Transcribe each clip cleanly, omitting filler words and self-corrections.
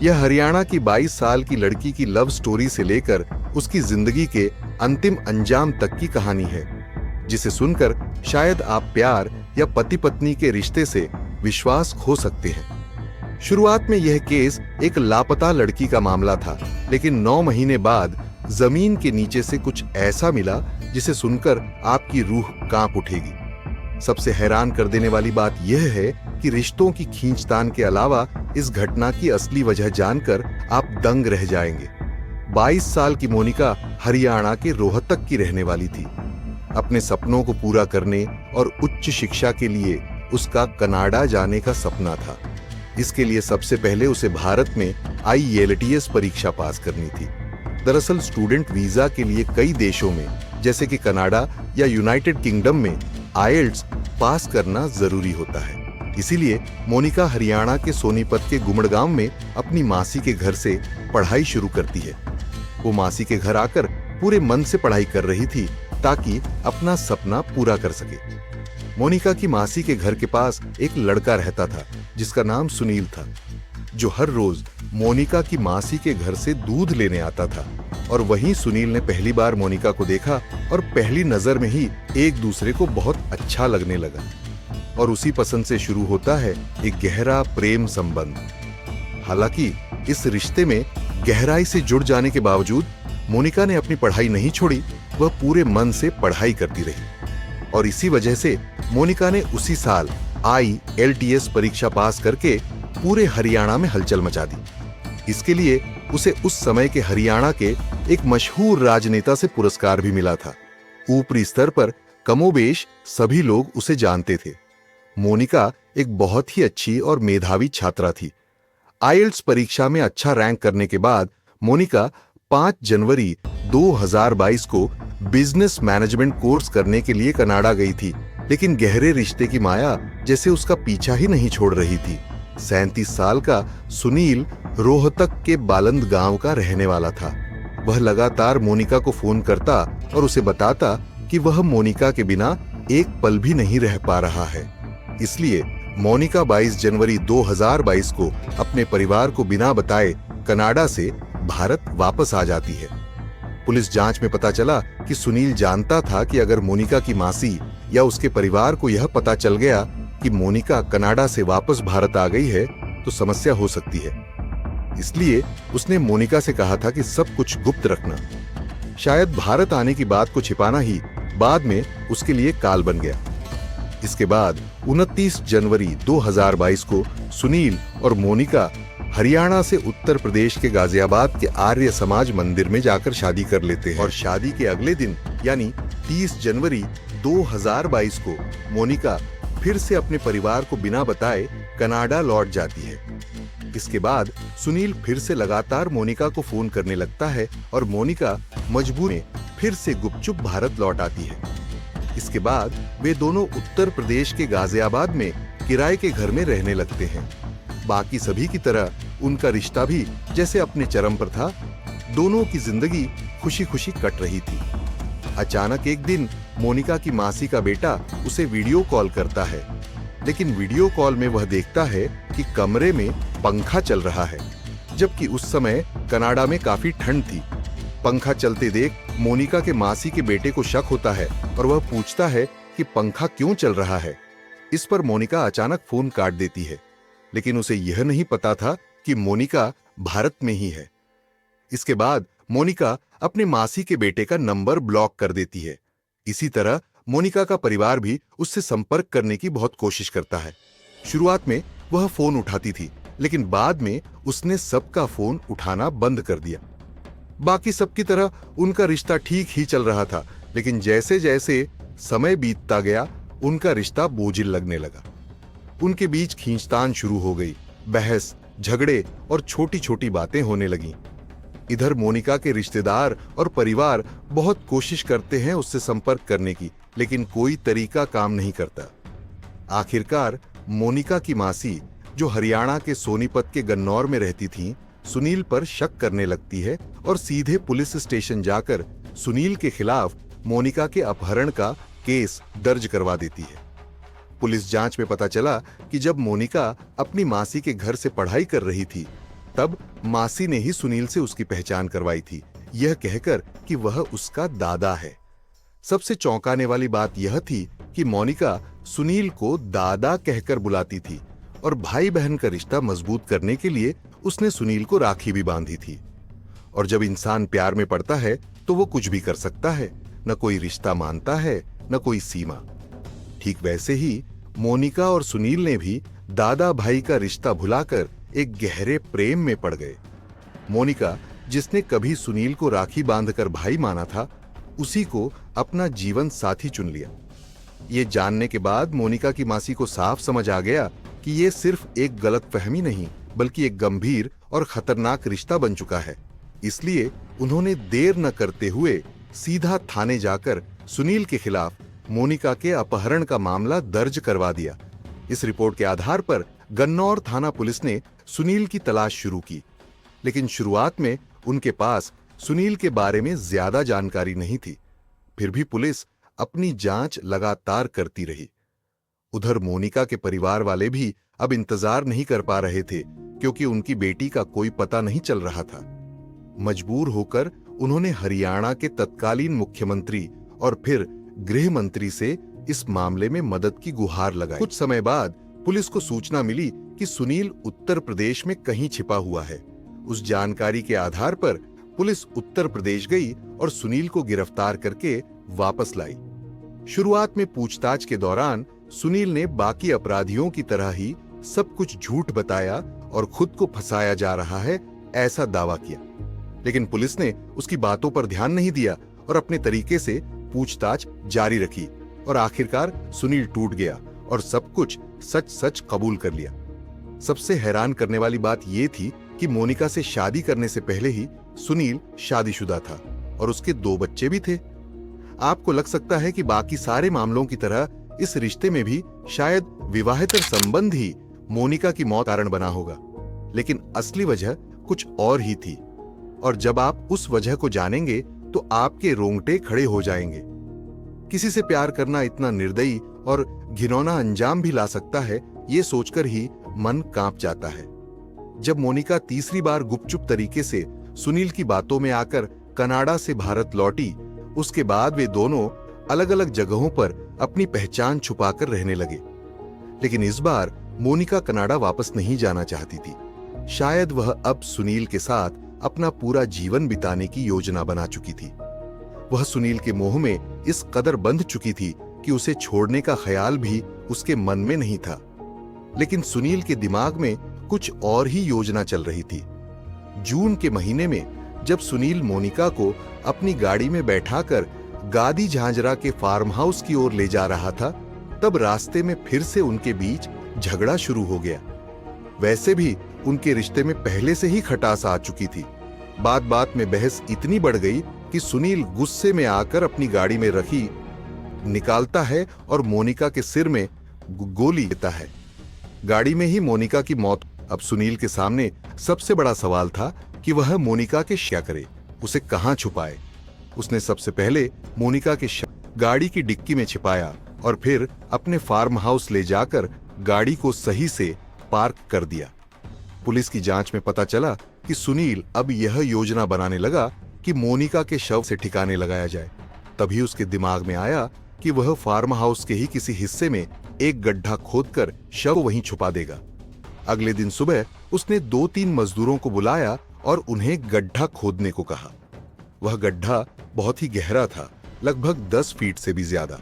यह हरियाणा की 22 साल की लड़की की लव स्टोरी से लेकर उसकी जिंदगी के अंतिम अंजाम तक की कहानी है, जिसे सुनकर शायद आप प्यार या पति पत्नी के रिश्ते से विश्वास खो सकते हैं। शुरुआत में यह केस एक लापता लड़की का मामला था, लेकिन 9 महीने बाद जमीन के नीचे से कुछ ऐसा मिला जिसे सुनकर आपकी रूह कांप उठेगी। सबसे हैरान कर देने वाली बात यह है कि रिश्तों की खींचतान के अलावा इस घटना की असली वजह जानकर आप दंग रह जाएंगे। 22 साल की मोनिका हरियाणा के रोहतक की रहने वाली थी। अपने सपनों को पूरा करने और उच्च शिक्षा के लिए उसका कनाडा जाने का सपना था। इसके लिए सबसे पहले उसे भारत में IELTS परीक्षा पास करनी थी। दरअसल स्टूडेंट वीजा के लिए कई देशों में जैसे कि कनाडा या यूनाइटेड किंगडम में IELTS पास करना जरूरी होता है। इसीलिए मोनिका हरियाणा के सोनीपत के गुमड़गांव में अपनी मासी के घर से पढ़ाई शुरू करती है। वो मासी के घर आकर पूरे मन से पढ़ाई कर रही थी ताकि अपना सपना पूरा कर सके। मोनिका की मासी के घर के पास एक लड़का रहता था जिसका नाम सुनील था, जो हर रोज मोनिका की मासी के घर से दूध लेने आता था। और वहीं सुनील ने पहली बार मोनिका को देखा और पहली नजर में ही एक दूसरे को बहुत अच्छा लगने लगा। और उसी पसंद से शुरू होता है एक गहरा प्रेम संबंध। हालांकि इस रिश्ते में गहराई से जुड़ जाने के बावजूद मोनिका ने अपनी पढ़ाई नहीं छोड़ी, वह पूरे मन से पढ़ाई करती रही। और इसी वजह से मोनिका ने उसी साल IELTS परीक्षा पास करके पूरे हरियाणा में हलचल मचा दी। इसके लिए उसे उस समय के हरियाणा के एक मशहूर राजनेता से पुरस्कार भी मिला था। ऊपरी स्तर पर कमोबेश सभी लोग उसे जानते थे। मोनिका एक बहुत ही अच्छी और मेधावी छात्रा थी। IELTS परीक्षा में अच्छा रैंक करने के बाद मोनिका 5 जनवरी 2022 को बिजनेस मैनेजमेंट कोर्स करने के लिए कनाडा गई थी, लेकिन गहरे रिश्ते की माया जैसे उसका पीछा ही नहीं छोड़ रही थी। 37 साल का सुनील रोहतक के बालंद गांव का रहने वाला था। वह लगातार मोनिका को फोन करता और उसे बताता कि वह मोनिका के बिना एक पल भी नहीं रह पा रहा है। इसलिए मोनिका 22 जनवरी 2022 को अपने परिवार को बिना बताए कनाडा से भारत वापस आ जाती है। पुलिस जांच में पता चला कि सुनील जानता था कि अगर मोनिका की मासी या उसके परिवार को यह पता चल गया कि मोनिका कनाडा से वापस भारत आ गई है तो समस्या हो सकती है। इसलिए उसने मोनिका से कहा था कि सब कुछ गुप्त रखना। शायद भारत आने की बात को छिपाना ही बाद में उसके लिए काल बन गया। इसके बाद 29 जनवरी 2022 को सुनील और मोनिका हरियाणा से उत्तर प्रदेश के गाजियाबाद के आर्य समाज मंदिर में जाकर शादी कर लेते हैं। और शादी के अगले दिन यानी 30 जनवरी 2022 को मोनिका फिर से अपने परिवार को बिना बताए कनाडा लौट जाती है। इसके बाद सुनील फिर से लगातार मोनिका को फोन करने लगता है और मोनिका मजबूर में फिर से गुपचुप भारत लौट आती है। इसके बाद वे दोनों उत्तर प्रदेश के गाजियाबाद में किराए के घर में रहने लगते हैं। बाकी सभी की तरह उनका रिश्ता भी जैसे अपने चरम पर था। दोनों की जिंदगी खुशी खुशी कट रही थी। अचानक एक दिन मोनिका की मासी का बेटा उसे वीडियो कॉल करता है, लेकिन वीडियो कॉल में वह देखता है कि कमरे में पंखा चल रहा है, जबकि उस समय कनाडा में काफी ठंड थी। पंखा चलते देख मोनिका के मासी के बेटे को शक होता है और वह पूछता है कि पंखा क्यों चल रहा है। इस पर मोनिका अचानक फोन काट देती है, लेकिन उसे यह नहीं पता था कि मोनिका भारत में ही है। इसके बाद मोनिका अपने मासी के बेटे का नंबर ब्लॉक कर देती है। इसी तरह मोनिका का परिवार भी उससे संपर्क करने की बहुत कोशिश करता है। शुरुआत में वह फोन उठाती थी, लेकिन बाद में उसने सबका फोन उठाना बंद कर दिया। बाकी सबकी तरह उनका रिश्ता ठीक ही चल रहा था, लेकिन जैसे जैसे समय बीतता गया उनका रिश्ता बोझिल लगने लगा। उनके बीच खींचतान शुरू हो गई। बहस, झगड़े और छोटी छोटी बातें होने लगीं। इधर मोनिका के रिश्तेदार और परिवार बहुत कोशिश करते हैं उससे संपर्क करने की, लेकिन कोई तरीका काम नहीं करता। आखिरकार मोनिका की मासी, जो हरियाणा के सोनीपत के गन्नौर में रहती थीं, सुनील पर शक करने लगती है और सीधे पुलिस स्टेशन जाकर सुनील के खिलाफ मोनिका के अपहरण का केस दर्ज करवा देती है। पुलिस जांच में पता चला कि जब मोनिका अपनी मासी के घर से पढ़ाई कर रही थी, तब मासी ने ही सुनील से उसकी पहचान करवाई थी, यह कहकर कि वह उसका दादा है। सबसे चौंकाने वाली बात यह थी कि मोनिका सुनील को दादा कहकर बुलाती थी और भाई बहन का रिश्ता मजबूत करने के लिए उसने सुनील को राखी भी बांधी थी। और जब इंसान प्यार में पड़ता है तो वो कुछ भी कर सकता है, न कोई रिश्ता मानता है न कोई सीमा। ठीक वैसे ही मोनिका और सुनील ने भी दादा भाई का रिश्ता भुलाकर एक गहरे प्रेम में पड़ गए। मोनिका, जिसने कभी सुनील को राखी बांधकर भाई माना था, उसी को अपना जीवन साथी चुन लिया। ये जानने के बाद मोनिका की मासी को साफ समझ आ गया कि ये सिर्फ एक गलतफहमी नहीं बल्कि एक गंभीर और खतरनाक रिश्ता बन चुका है। इसलिए उन्होंने देर न करते हुए सीधा थाने जाकर सुनील के खिलाफ मोनिका के अपहरण का मामला दर्ज करवा दिया। इस रिपोर्ट के आधार पर गन्नौर थाना पुलिस ने सुनील की तलाश शुरू की, लेकिन शुरुआत में उनके पास सुनील के बारे में ज्यादा जानकारी नहीं थी। फिर भी पुलिस अपनी जांच लगातार करती रही। उधर मोनिका के परिवार वाले भी अब इंतजार नहीं कर पा रहे थे, क्योंकि उनकी बेटी का कोई पता नहीं चल रहा था। मजबूर होकर उन्होंने हरियाणा के तत्कालीन मुख्यमंत्री और फिर गृह मंत्री से इस मामले में मदद की गुहार लगाई। कुछ समय बाद पुलिस को सूचना मिली कि सुनील उत्तर प्रदेश में कहीं छिपा हुआ है। उस जानकारी के आधार पर पुलिस उत्तर प्रदेश गई और सुनील को गिरफ्तार करके वापस लाई। शुरुआत में पूछताछ के दौरान सुनील ने बाकी अपराधियों की तरह ही सब कुछ झूठ बताया और खुद को फंसाया जा रहा है ऐसा दावा किया, लेकिन पुलिस ने उसकी बातों पर ध्यान नहीं दिया और अपने तरीके से पूछताछ जारी रखी और आखिरकार सुनील टूट गया और सब कुछ सच सच कबूल कर लिया। सबसे हैरान करने वाली बात यह थी कि मोनिका से शादी करने से पहले ही सुनील शादीशुदा था और उसके 2 बच्चे भी थे। आपको लग सकता है कि बाकी सारे मामलों की तरह इस रिश्ते में भी शायद विवाहेतर संबंध ही मोनिका की मौत कारण बना होगा, लेकिन असली वजह कुछ और ही थी। और जब आप उस वजह को जानेंगे तो आपके रोंगटे खड़े हो जाएंगे। किसी से प्यार करना इतना निर्दयी और घिनौना अंजाम भी ला सकता है, ये सोचकर ही मन कांप जाता है। जब मोनिका तीसरी बार गुपचुप तरीके से सुनील की बातों में आकर कनाडा से भारत लौटी, उसके बाद वे दोनों अलग अलग जगहों पर अपनी पहचान छुपाकर रहने लगे। लेकिन इस बार मोनिका कनाडा वापस नहीं जाना चाहती थी। शायद वह अब सुनील के साथ अपना पूरा जीवन बिताने की योजना बना चुकी थी। वह सुनील के मोह में इस कदर बंध चुकी थी कि उसे छोड़ने का ख्याल भी उसके मन में नहीं था। लेकिन सुनील के दिमाग में कुछ और ही योजना चल रही थी। जून के महीने में जब सुनील मोनिका को अपनी गाड़ी में बैठाकर गादी झांझरा के फार्म हाउस की ओर ले जा रहा था, तब रास्ते में फिर से उनके बीच झगड़ा शुरू हो गया। वैसे भी उनके रिश्ते में पहले से ही खटास आ चुकी थी। बात बात में बहस इतनी बढ़ गई कि सुनील गुस्से में आकर अपनी गाड़ी में रखी निकालता है और मोनिका के सिर में गोली देता है। गाड़ी में ही मोनिका की मौत। अब सुनील के सामने सबसे बड़ा सवाल था कि वह मोनिका के क्या करे, उसे कहां छुपाए। उसने सबसे पहले मोनिका के गाड़ी की डिक्की में छिपाया और फिर अपने फार्म हाउस ले जाकर गाड़ी को सही से पार्क कर दिया। पुलिस की जांच में पता चला कि सुनील अब यह योजना बनाने लगा कि मोनिका के शव से ठिकाने लगाया जाए। तभी उसके दिमाग में आया कि वह फार्म हाउस के ही किसी हिस्से में एक गड्ढा खोदकर शव वहीं छुपा देगा। अगले दिन सुबह उसने 2-3 मजदूरों को बुलाया और उन्हें गड्ढा खोदने को कहा। वह गड्ढा बहुत ही गहरा था, लगभग 10 फीट से भी ज्यादा।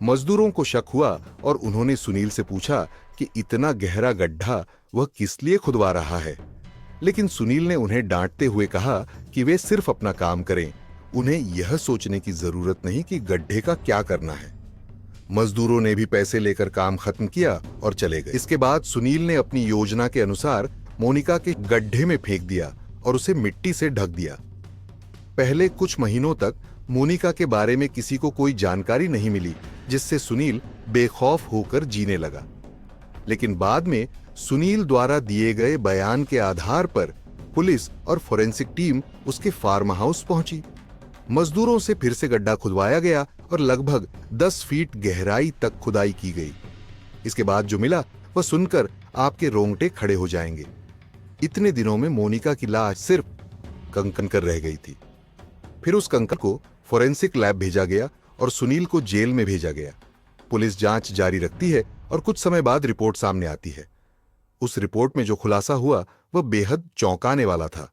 मजदूरों को शक हुआ और उन्होंने सुनील से पूछा कि इतना गहरा गड्ढा वह किस लिए खुदवा रहा है। लेकिन सुनील ने उन्हें डांटते हुए कहा कि वे सिर्फ अपना काम करें, उन्हें यह सोचने की जरूरत नहीं कि गड्ढे का क्या करना है। मजदूरों ने भी पैसे लेकर काम खत्म किया और चले गए। इसके बाद सुनील ने अपनी योजना के अनुसार मोनिका के गड्ढे में फेंक दिया और उसे मिट्टी से ढक दिया। पहले कुछ महीनों तक मोनिका के बारे में किसी को कोई जानकारी नहीं मिली, जिससे सुनील बेखौफ होकर जीने लगा। लेकिन बाद में सुनील द्वारा दिए गए बयान के आधार पर पुलिस और फोरेंसिक टीम उसके फार्म हाउस पहुंची। मजदूरों से फिर से गड्ढा खुदवाया गया और लगभग 10 फीट गहराई तक खुदाई की गई। इसके बाद जो मिला वह सुनकर आपके रोंगटे खड़े हो जाएंगे। इतने दिनों में मोनिका की लाश सिर्फ कंकन कर रह गई थी। फिर उस कंकन को फोरेंसिक लैब भेजा गया और सुनील को जेल में भेजा गया। पुलिस जांच जारी रखती है और कुछ समय बाद रिपोर्ट सामने आती है। उस रिपोर्ट में जो खुलासा हुआ वह बेहद चौंकाने वाला था।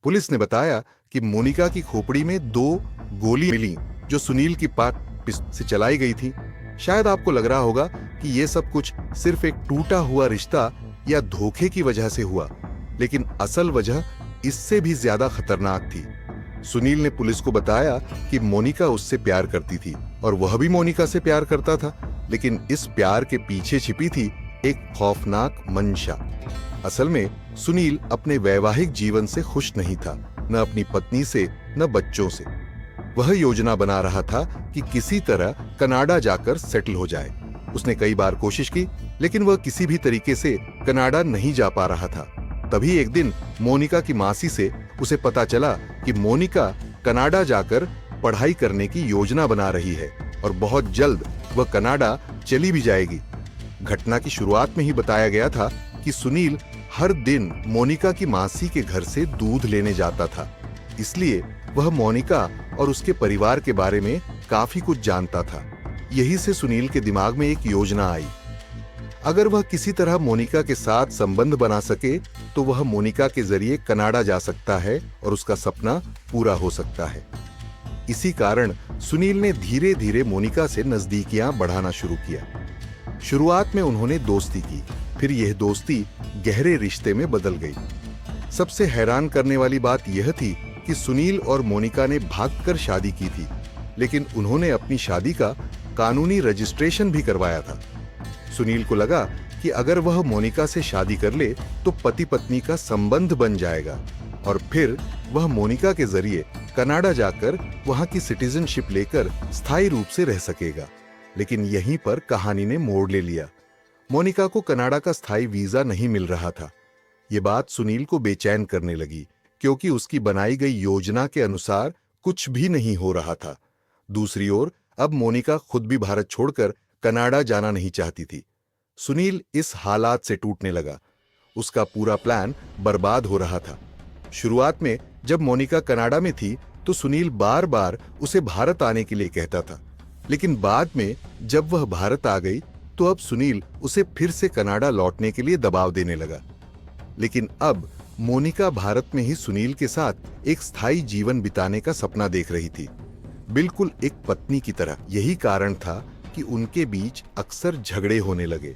पुलिस ने बताया कि मोनिका की खोपड़ी में 2 गोली मिली जो सुनील की पाक से चलाई गई थी। शायद आपको लग रहा होगा कि यह सब कुछ सिर्फ एक टूटा हुआ रिश्ता या धोखे की वजह से हुआ, लेकिन असल वजह इससे भी ज्यादा खतरनाक थी। सुनील ने पुलिस को बताया कि मोनिका उससे प्यार करती थी और वह भी मोनिका से प्यार करता था, लेकिन इस प्यार के पीछे छिपी थी एक खौफनाक मंशा। असल में सुनील अपने वैवाहिक जीवन से खुश नहीं था, न अपनी पत्नी से न बच्चों से। वह योजना बना रहा था कि किसी तरह कनाडा जाकर सेटल हो जाए। उसने कई बार कोशिश की, लेकिन वह किसी भी तरीके से कनाडा नहीं जा पा रहा था। तभी एक दिन मोनिका की मासी से उसे पता चला कि मोनिका कनाडा जाकर पढ़ाई करने की योजना बना रही है और बहुत जल्द वह कनाडा चली भी जाएगी। घटना की शुरुआत में ही बताया गया था कि सुनील हर दिन मोनिका की मासी के घर से दूध लेने जाता था, इसलिए वह मोनिका और उसके परिवार के बारे में काफी कुछ जानता था। यही से सुनील के दिमाग में एक योजना आई। अगर वह किसी तरह मोनिका के साथ संबंध बना सके तो वह मोनिका के जरिए कनाडा जा सकता है और उसका सपना पूरा हो सकता है। इसी कारण सुनील ने धीरे धीरे मोनिका से नजदीकियां बढ़ाना शुरू किया। शुरुआत में उन्होंने दोस्ती की, फिर यह दोस्ती गहरे रिश्ते में बदल गई। सबसे हैरान करने वाली बात यह थी कि सुनील और मोनिका ने भागकर शादी की थी, लेकिन उन्होंने अपनी शादी का कानूनी रजिस्ट्रेशन भी करवाया था। सुनील को लगा कि अगर वह मोनिका से शादी कर ले तो पति पत्नी का संबंध बन जाएगा और फिर वह मोनिका के जरिए कनाडा जाकर वहां की सिटीजनशिप लेकर स्थायी रूप से रह सकेगा। लेकिन यहीं पर कहानी ने मोड़ ले लिया। मोनिका को कनाडा का स्थायी वीजा नहीं मिल रहा था। यह बात सुनील को बेचैन करने लगी, क्योंकि उसकी बनाई गई योजना के अनुसार कुछ भी नहीं हो रहा था। दूसरी ओर अब मोनिका खुद भी भारत छोड़कर कनाडा जाना नहीं चाहती थी। सुनील इस हालात से टूटने लगा। उसका पूरा प्लान बर्बाद हो रहा था। शुरुआत में जब मोनिका कनाडा में थी तो सुनील बार बार उसे भारत आने के लिए कहता था, लेकिन बाद में जब वह भारत आ गई तो अब सुनील उसे फिर से कनाडा लौटने के लिए दबाव देने लगा। लेकिन अब मोनिका भारत में ही सुनील के साथ एक स्थायी जीवन बिताने का सपना देख रही थी, बिल्कुल एक पत्नी की तरह। यही कारण था कि उनके बीच अक्सर झगड़े होने लगे,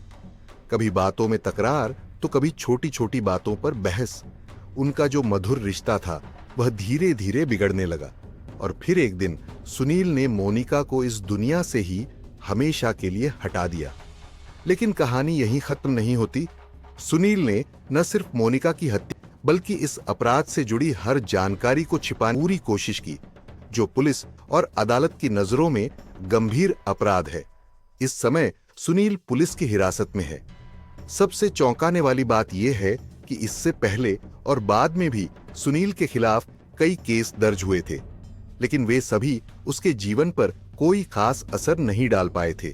कभी बातों में तकरार तो कभी छोटी छोटी बातों पर बहस। उनका जो मधुर रिश्ता था वह धीरे धीरे बिगड़ने लगा और फिर एक दिन सुनील ने मोनिका को इस दुनिया से ही हमेशा के लिए हटा दिया। लेकिन कहानी यहीं खत्म नहीं होती। सुनील ने न सिर्फ मोनिका की हत्या बल्कि इस अपराध से जुड़ी हर जानकारी को छिपाने की पूरी कोशिश की, जो पुलिस और अदालत की नजरों में गंभीर अपराध है। इस समय सुनील पुलिस की हिरासत में है। सबसे चौंकाने वाली बात यह है कि इससे पहले और बाद में भी सुनील के खिलाफ कई केस दर्ज हुए थे, लेकिन वे सभी उसके जीवन पर कोई खास असर नहीं डाल पाए थे।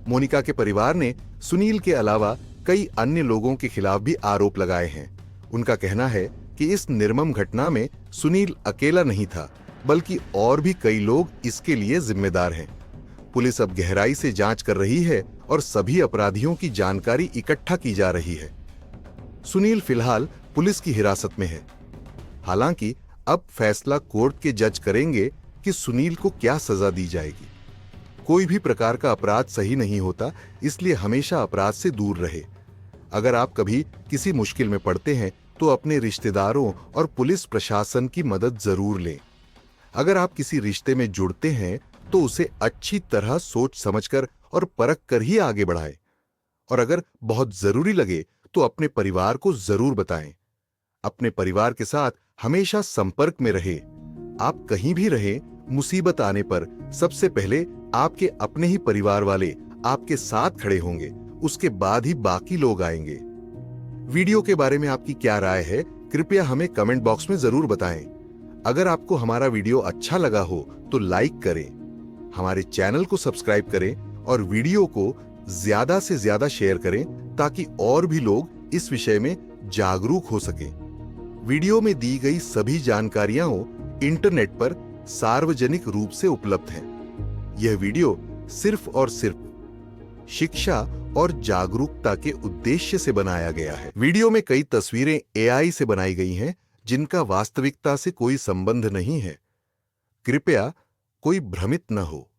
मोनिका के परिवार ने सुनील के अलावा कई अन्य लोगों के खिलाफ भी आरोप लगाए हैं। उनका कहना है कि इस निर्मम घटना में सुनील अकेला नहीं था, बल्कि और भी कई लोग इसके लिए जिम्मेदार हैं। पुलिस अब गहराई से जांच कर रही है और सभी अपराधियों की जानकारी इकट्ठा की जा रही है। सुनील फिलहाल पुलिस की हिरासत में है। हालांकि अब फैसला कोर्ट के जज करेंगे कि सुनील को क्या सजा दी जाएगी। कोई भी प्रकार का अपराध सही नहीं होता, इसलिए हमेशा अपराध से दूर रहे। अगर आप कभी किसी मुश्किल में पड़ते हैं तो अपने रिश्तेदारों और पुलिस प्रशासन की मदद जरूर लें। अगर आप किसी रिश्ते में जुड़ते हैं तो उसे अच्छी तरह सोच समझकर और परख कर ही आगे बढ़ाएं। और अगर बहुत जरूरी लगे तो अपने परिवार को जरूर बताएं। अपने परिवार के साथ हमेशा संपर्क में रहे। आप कहीं भी रहें, मुसीबत आने पर सबसे पहले आपके अपने ही परिवार वाले आपके साथ खड़े होंगे, उसके बाद ही बाकी लोग आएंगे। वीडियो के बारे में आपकी क्या राय है, कृपया हमें कमेंट बॉक्स में जरूर बताएं। अगर आपको हमारा वीडियो अच्छा लगा हो तो लाइक करें, हमारे चैनल को सब्सक्राइब करें और वीडियो को ज्यादा से ज्यादा शेयर करें ताकि और भी लोग इस विषय में जागरूक हो सके। वीडियो में दी गई सभी जानकारियां इंटरनेट पर सार्वजनिक रूप से उपलब्ध हैं। यह वीडियो सिर्फ और सिर्फ शिक्षा और जागरूकता के उद्देश्य से बनाया गया है। वीडियो में कई तस्वीरें एआई से बनाई गई हैं जिनका वास्तविकता से कोई संबंध नहीं है। कृपया कोई भ्रमित न हो।